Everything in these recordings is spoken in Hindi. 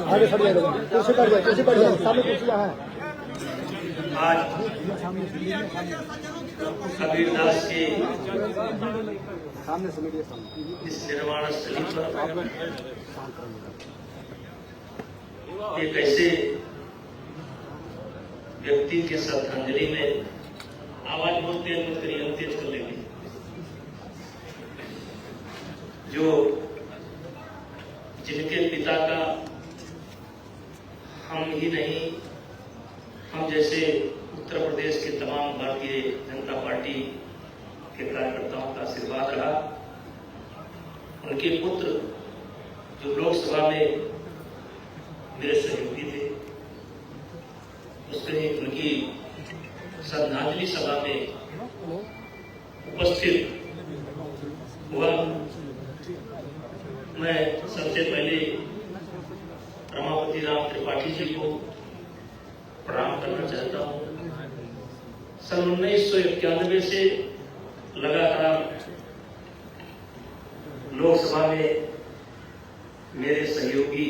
आगे खड़ जाएगा, कुर्सी पर जाए, कुर्सी पर जाए, सामने कुर्सियां हैं। आज कबीरदास के सामने से इस निर्वाण स्थली पर एक ऐसे व्यक्ति के श्रद्धांजलि में आवाज बहुत तेज मत करिए, हम तेज कर लेंगे, जो जिनके पिता का हम ही नहीं, हम जैसे उत्तर प्रदेश के तमाम भारतीय जनता पार्टी के कार्यकर्ताओं का आशीर्वाद रहा। उनके पुत्र जो लोकसभा में मेरे सहयोगी थे, उसने उनकी श्रद्धांजलि सभा में उपस्थित हुआ। मैं सबसे पहले रमापति राम त्रिपाठी जी को प्रणाम करना चाहता हूं। सन 1991 से लगातार लोकसभा में मेरे सहयोगी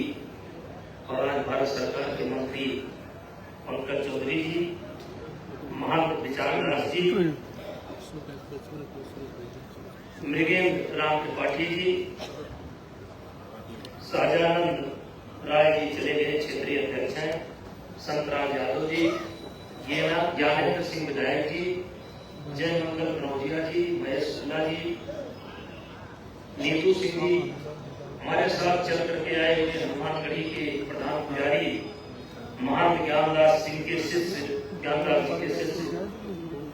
और आज भारत सरकार के मंत्री पंकज चौधरी जी, महंत विचारदास जी, मृगेंद्र राम त्रिपाठी जी, सहजानंद राय जी चले गए क्षेत्रीय अध्यक्ष हैं, संतराम यादव जी, ज्ञानेंद्र सिंह विधायक जी, जय मंगल कनौजिया जी, महेश शुक्ला जी, नीतू सिंह जी, हमारे साथ चल करके आए हुए हनुमानगढ़ी के प्रधान पुजारी महंत ज्ञानदास सिंह के शिष्य, ज्ञानदास जी के शिष्य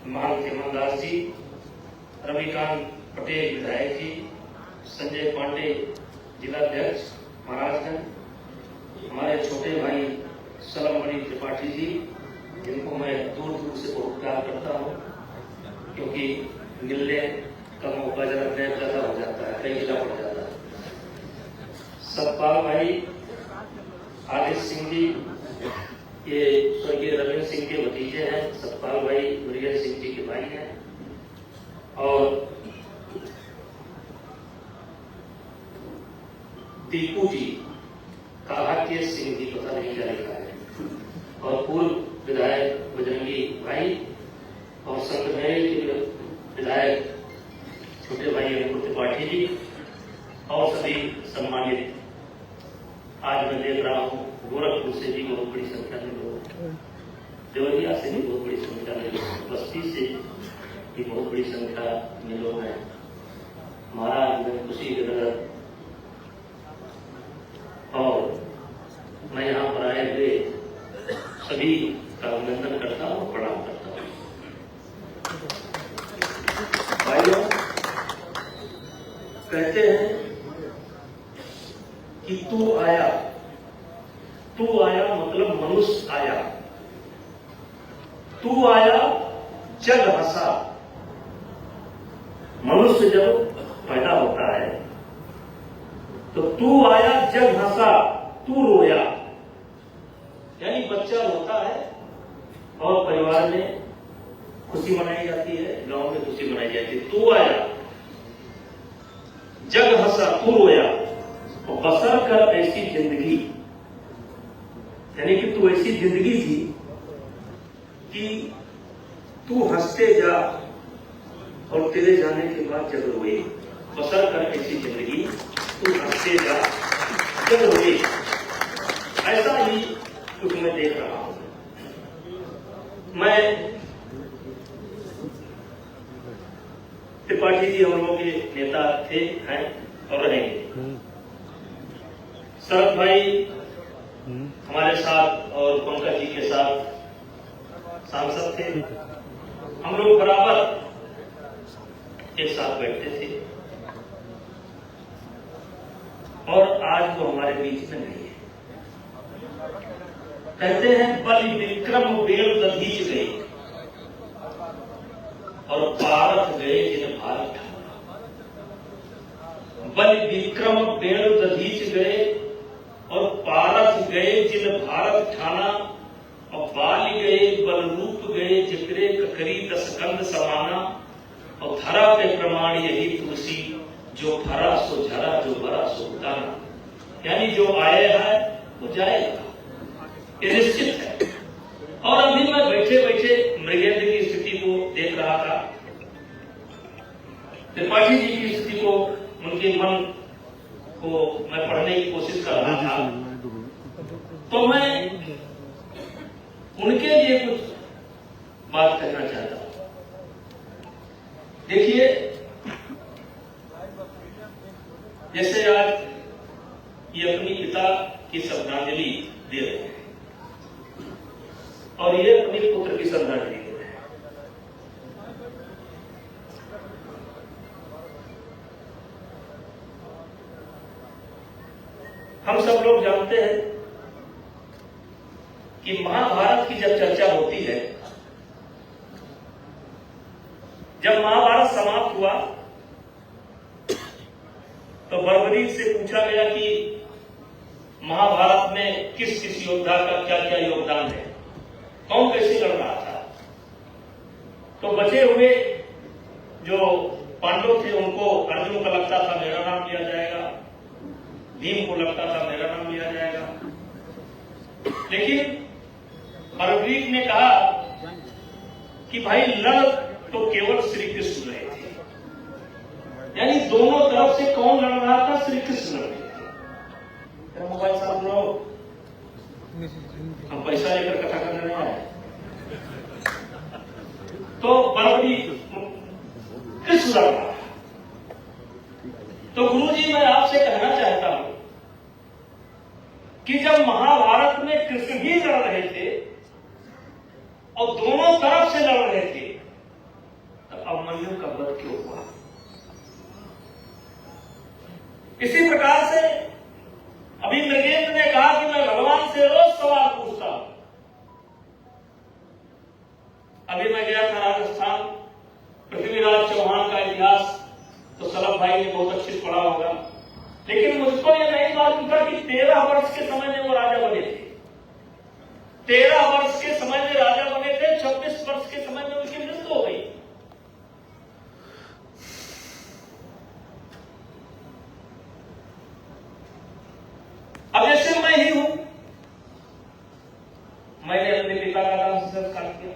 महंत हेमंतदास जी, रविकांत पटेल विधायक जी, संजय पांडे जिलाध्यक्ष महाराजगंज, हमारे छोटे भाई सलमणि त्रिपाठी जी, जिनको मैं दूर दूर से बहुत प्यार करता हूँ, क्योंकि मिलने का मौका जरा गैर ज्यादा हो जाता है, कई जिला पड़ जाता है। सतपाल भाई, आदित्य सिंह जी, ये स्वर्गीय रविंद्र सिंह के भतीजे हैं। सतपाल भाई मुरिया सिंह जी के भाई हैं। और दीपू जी, काहाकिय सिंह जी, पता नहीं क्या लिखा है, और पूर्व विधायक बजरंगी भाई और संतमेल के विधायक छोटे भाई अनुपुर त्रिपाठी जी और सभी सम्मानित, आज मैं देख रहा हूँ गोरखपुर से भी बहुत बड़ी संख्या में लोग, देवरिया से भी बहुत बड़ी संख्या में लोग, बस्ती से भी बहुत बड़ी संख्या में लोग हैं। महाराज में खुशी की नजर, और मैं यहाँ पर आए हुए सभी का अभिनंदन करता हूँ, प्रणाम करता हूँ। भाइयों, कहते हैं कि तू आया मतलब मनुष्य आया, तू आया जग हंसा। मनुष्य जब पैदा होता है तो तू आया जग हंसा, तू रोया, यानी बच्चा रोता है और परिवार में खुशी मनाई जाती है, गांव में खुशी मनाई जाती है। तू आया जग हंसा, तू रोया, और बसर कर ऐसी जिंदगी, यानी कि तू ऐसी जिंदगी जी कि तू हंसते जा और तेरे जाने के बाद जग रोए। बसर कर ऐसी जिंदगी, तू हंसते जा जग रोए। ऐसा ही कुछ मैं देख रहा हूं। मैं त्रिपाठी जी हम लोगों के नेता थे, हैं और रहेंगे। शरद भाई हमारे साथ और पंकज जी के साथ सांसद थे। हम लोग बराबर एक साथ बैठते थे, और आज वो हमारे बीच में नहीं है। कहते हैं बलि विक्रम बेल दधीच गए और भारत गए जिन भारत ठाना। बलि विक्रम बेल दधीच गए और भारत गए जिन भारत ठाना। और बाल गए बल रूप गए जिक्रे ककरी दस कंद समाना, और धरा पे प्रमाण यही तुलसी, जो भरा सो झरा जो भरा सो उतारा। यानी जो आया है वो जाएगा, ये निश्चित है। और अभी मैं बैठे बैठे मृगेंद्र की स्थिति को देख रहा था, त्रिपाठी जी की स्थिति को, उनके मन को मैं पढ़ने की कोशिश कर रहा था, तो मैं उनके लिए कुछ बात कहना चाहता हूं। देखिए, जैसे आज ये अपनी पिता की श्रद्धांजलि दे रहे हैं और ये अपने पुत्र की श्रद्धांजलि दे रहे हैं। हम सब लोग जानते हैं कि महाभारत की जब चर्चा होती है, जब महाभारत समाप्त हुआ तो बर्बरीक से पूछा गया कि महाभारत में किस किस योद्धा का क्या क्या योगदान है, कौन कैसे लड़ रहा था। तो बचे हुए जो पांडव थे उनको अर्जुन को लगता था मेरा नाम लिया जाएगा, भीम को लगता था मेरा नाम लिया जाएगा, लेकिन बर्बरीक ने कहा कि भाई लड़ तो केवल श्री कृष्ण रहे थे। यानी दोनों तरफ से कौन लड़ रहा था? श्री कृष्ण लड़ रहे थे। मोबाइल साहब लोग, हम पैसा लेकर कथा करने नहीं आए। तो बर्बरीक कृष्ण लड़ रहा। तो गुरुजी, मैं आपसे कहना चाहता हूं कि जब महाभारत में कृष्ण ही लड़ रहे थे और दोनों तरफ से लड़ रहे थे, तो अभिमन्यु का वध क्यों हुआ? इसी प्रकार से अभी मृगेंद्र ने कहा कि मैं भगवान से रोज सवाल पूछता हूं। अभी मैं गया था राजस्थान, पृथ्वीराज चौहान का इतिहास तो सलभ भाई ने बहुत अच्छे से पढ़ा होगा, लेकिन मुझको यह नहीं मालूम था कि 13 वर्ष के समय में वो राजा बने थे। 13 वर्ष के समय में राजा बने थे, 26 वर्ष के समय में उनकी मृत्यु हो गई। अब जैसे मैं ही हूं, मैंने अपने पिता का दाह संस्कार किया,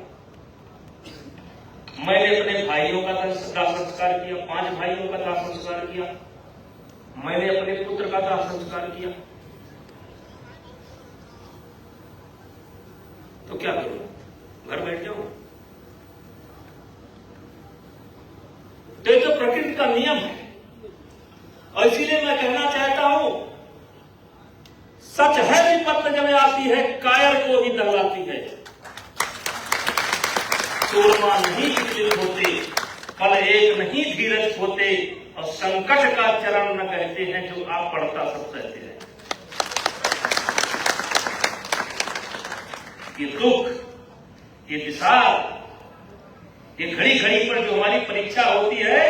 मैंने अपने भाइयों का दाह संस्कार किया, 5 भाइयों का दाह संस्कार किया, मैंने अपने पुत्र का दाह संस्कार किया, तो क्या करूं? घर बैठ जाऊं? तो ये तो प्रकृति का नियम है। और इसीलिए मैं कहना चाहता हूं, सच है विपत्त जब आती है, कायर को ही दहलाती है। सूरमा नहीं विचलित होते, पल एक नहीं धीरज होते, और संकट का चरण न कहते हैं जो आप पढ़ता सब कहते हैं। ये दुख, ये विषाद, ये घड़ी घड़ी पर जो हमारी परीक्षा होती है,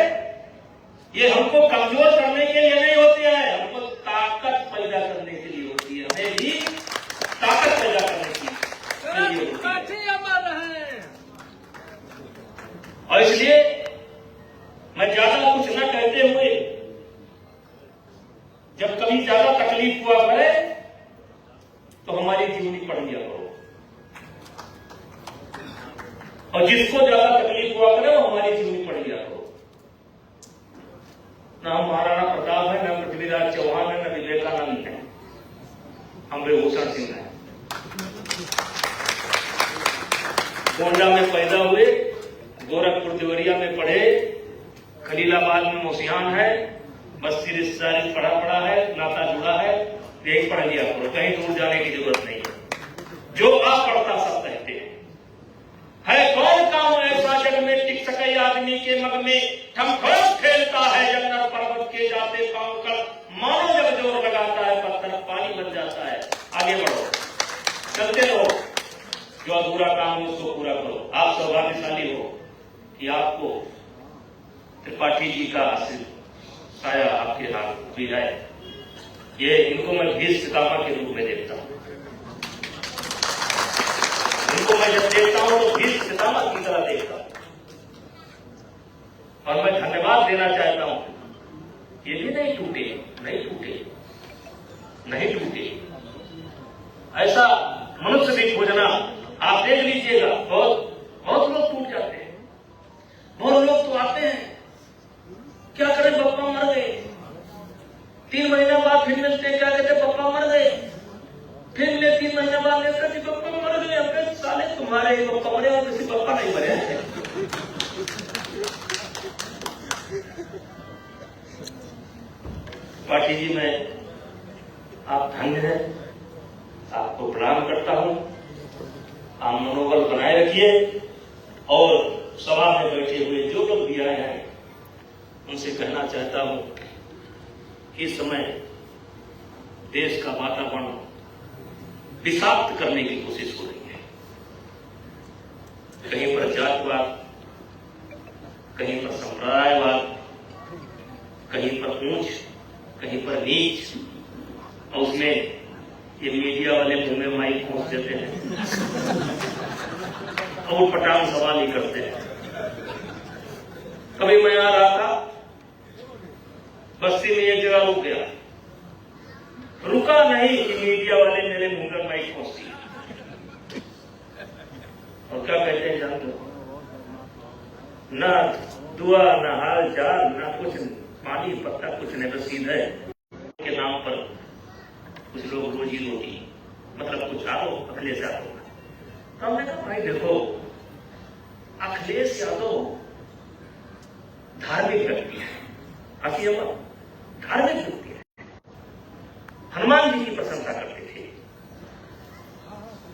ये हमको कमजोर करने के लिए नहीं होती है, हमको ताकत पैदा करने के लिए होती है। हमें भी ताकत पैदा करने के लिए होती है। और इसलिए मैं ज्यादा कुछ न कहते हुए, जब कभी ज्यादा तकलीफ हुआ करे तो हमारी जीवनी पढ़ लिया करो, और जिसको ज्यादा तकलीफ हुआ करे वो हमारी जीवनी पढ़ लिया करो। न हम महाराणा प्रताप है, न पृथ्वीराज चौहान है, न विवेकानंद है, हम विभूषण सिंह हैं। गोंडा में पैदा हुए, गोरखपुर देवरिया में पढ़े, खलीलाबाद में मोसियान है, बस्ती रिश्तेदारी पढ़ा है, नाता जुड़ा है, यही पढ़ लिया करो, कहीं दूर जाने की जरूरत नहीं है। जो आप पढ़ता सब कहते हैं। है कौन काम ऐसा जग में टिक सके आदमी के मग में, ठमठोस खेलता है जन्नत पर्वत के जाते पांव कर, मानो जब जोर लगाता है पत्थर पानी बन जाता है। आगे बढ़ो, चलते रहो, जो अधूरा काम है उसको पूरा करो। आप सौभाग्यशाली हो कि आपको त्रिपाठी जी का साया आपके हाथ भी है। ये इनको मैं भीष्म पितामह के रूप में देखता हूं। को मैं जब देखता हूं तो भीष्म पितामह की तरह देखता हूं। और मैं धन्यवाद देना चाहता हूं, ये भी नहीं टूटे, नहीं टूटे, नहीं टूटे। ऐसा मनुष्य भी खोजना आप देख लीजिएगा, बहुत लोग टूट जाते हैं। बहुत लोग तो आते हैं, क्या करें पापा मर गए, 3 महीना बाद फिर मिलते हैं, क्या कहते पापा मर गए, फिर मिले 3 महीना बाद लेकर कि पापा मर गए। अपने साले तुम्हारे पापा मरे और किसी पापा नहीं मरे। पाठी जी, मैं आप धन्य हैं, आपको प्रणाम करता हूं। आप मनोबल बनाए रखिए और सभा में बैठे हुए जो लोग भी आए हैं उनसे कहना चाहता हूं कि इस समय देश का वातावरण विषाक्त करने की कोशिश हो रही है। कहीं पर जातिवाद, कहीं पर संप्रदायवाद, कहीं पर ऊंच, कहीं पर नीच, और उसमें ये मीडिया वाले मुंह में माइक पहुंच देते हैं और पटांग सवाल ही करते हैं। कभी मैं आ रहा था, बस्ती में एक जगह रुक गया, रुका नहीं कि मीडिया वाले मेरे मुंह में माइक पहुंचती और क्या कहते हैं जानते हो, ना दुआ, ना हाल चाल, ना कुछ पानी पत्ता, कुछ नहीं, बस सीधे के नाम पर कुछ लोग रोजी रोटी, मतलब कुछ आओ अखिलेश यादव। तो हमने कहा भाई देखो, अखिलेश यादव धार्मिक व्यक्ति है, धार्मिक व्यक्ति है, हनुमान जी की प्रशंसा करते थे।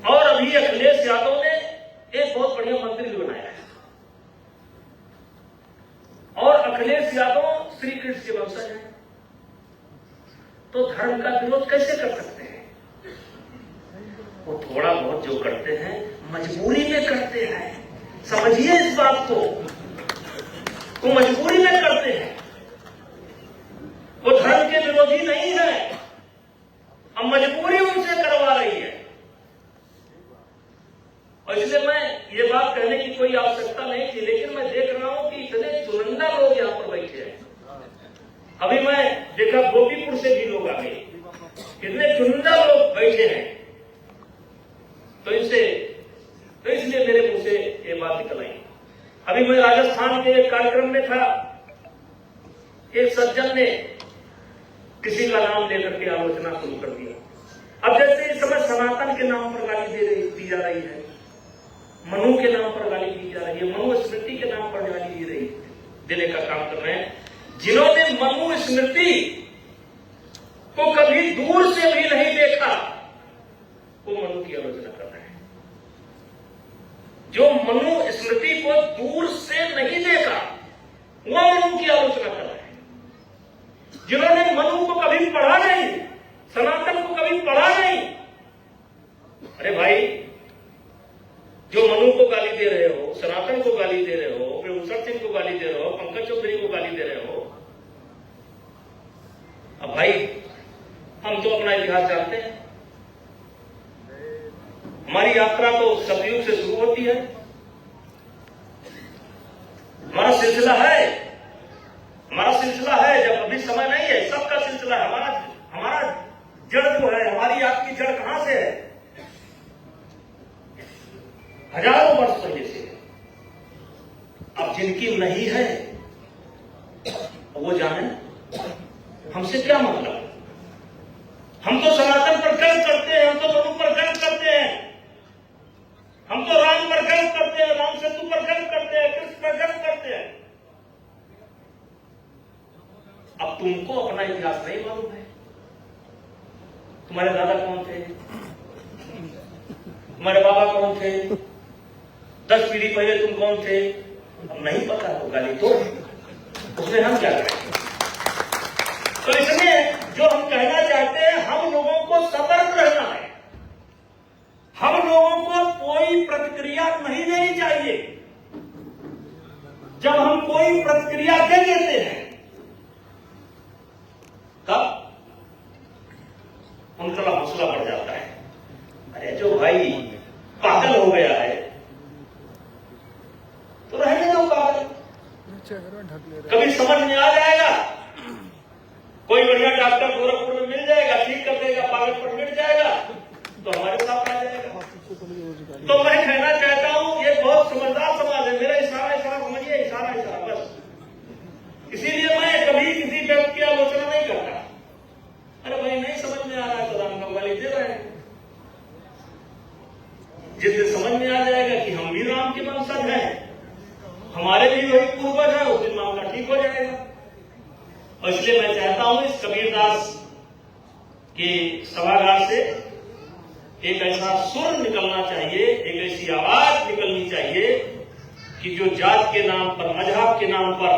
और अभी अखिलेश यादव ने एक बहुत बढ़िया मंदिर भी बनाया है। और अखिलेश यादव श्री कृष्ण के वंशज हैं, तो धर्म का विरोध कैसे कर सकते हैं? वो थोड़ा बहुत जो करते हैं मजबूरी में करते हैं, समझिए इस बात को, वो मजबूरी में करते हैं, वो धर्म के विरोधी नहीं है, अब मजबूरी उनसे करवा रही है। और इसलिए मैं ये बात कहने की कोई आवश्यकता नहीं थी, लेकिन मैं देख रहा हूं कि इतने चुनिंदा लोग यहां पर बैठे हैं। अभी मैं देखा गोपीपुर से भी लोग आ गए, कितने चुनिंदा लोग बैठे हैं, तो इसलिए मेरे मुंह से ये बात निकल आई। अभी मैं राजस्थान के एक कार्यक्रम में था, एक सज्जन ने किसी का नाम लेकर के आलोचना शुरू कर दिया। अब जैसे इस समय सनातन के नाम पर गाली दी जा रही है, मनु के नाम पर गाली दी जा रही है, मनु स्मृति के नाम पर गाली दी रही देने का काम कर रहे हैं। जिन्होंने मनु स्मृति को कभी दूर से भी नहीं देखा, वो मनु की आलोचना कर रहे हैं। जो मनु स्मृति को दूर से नहीं देखा, वो मनु की आलोचना कर रहे हैं। जिन्होंने मनु को कभी पढ़ा नहीं, सनातन को कभी पढ़ा नहीं, अरे भाई, जो मनु को गाली दे रहे हो, सनातन को गाली दे रहे हो, प्रभूषण सिंह को गाली दे रहे हो, पंकज चौधरी को गाली दे रहे हो, अब भाई हम तो अपना इतिहास जानते हैं। हमारी यात्रा तो सतयुग से शुरू होती है, हमारा सिलसिला है, जब अभी समय नहीं है, सबका सिलसिला है। हमारा जड़ जो है, हमारी आपकी जड़ कहां से है? हजारों वर्ष पहले से। अब जिनकी नहीं है वो जाने, हमसे क्या मतलब? हम तो सनातन पर गर्व करते हैं, हम तो मनु पर गर्व करते हैं, हम तो राम पर गर्व करते हैं, राम सेतु पर गर्व करते हैं, कृष्ण पर गर्व करते हैं। अब तुमको अपना इतिहास नहीं मालूम है। तुम्हारे दादा कौन थे, तुम्हारे बाबा कौन थे, 10 पीढ़ी पहले तुम कौन थे, अब नहीं पता तो गाली तो उसमें हम क्या करें? तो इसलिए जो हम कहना चाहते हैं, हम लोगों को सतर्क रहना है। हम लोगों को कोई प्रतिक्रिया नहीं देनी चाहिए। जब हम कोई प्रतिक्रिया दे देते हैं, तब उनका हौसला बढ़ जाता है। अरे जो भाई पागल हो गया है, कभी समझ में आ जाएगा, कोई बढ़िया डॉक्टर गोरखपुर में मिल जाएगा, ठीक कर देगा, कागज पर मिल जाएगा तो हमारे साथ आ जाएगा। तो मैं कहना चाहता हूं ये बहुत समझदार समाज है। मेरा इशारा समझिए, इशारा बस। इसीलिए मैं कभी किसी व्यक्ति की आलोचना नहीं करता। अरे भाई नहीं समझ में आ रहा है तो राम गंगाली दे रहे हैं। जिससे समझ में आ जाएगा कि हम भी राम के वंशज हैं, हमारे भी वही पूर्वज है, उस दिन मामला ठीक हो जाएगा। और इसलिए मैं चाहता हूं इस कबीरदास के सभागार से एक ऐसा सुर निकलना चाहिए, एक ऐसी आवाज निकलनी चाहिए कि जो जात के नाम पर, मजहब के नाम पर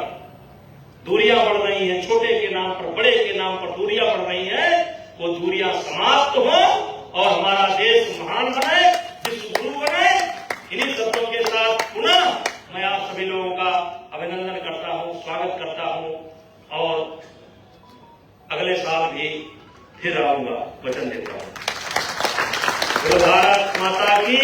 दूरियां बढ़ रही हैं, छोटे के नाम पर, बड़े के नाम पर दूरियां बढ़ रही हैं, वो दूरियां समाप्त हो और हमारा देश महान बने, विश्व गुरु बने। इन्हीं शब्दों के साथ पुनः मैं आप सभी लोगों का अभिनंदन करता हूं, स्वागत करता हूं और अगले साल भी फिर आऊंगा, वचन देता हूं। भारत माता की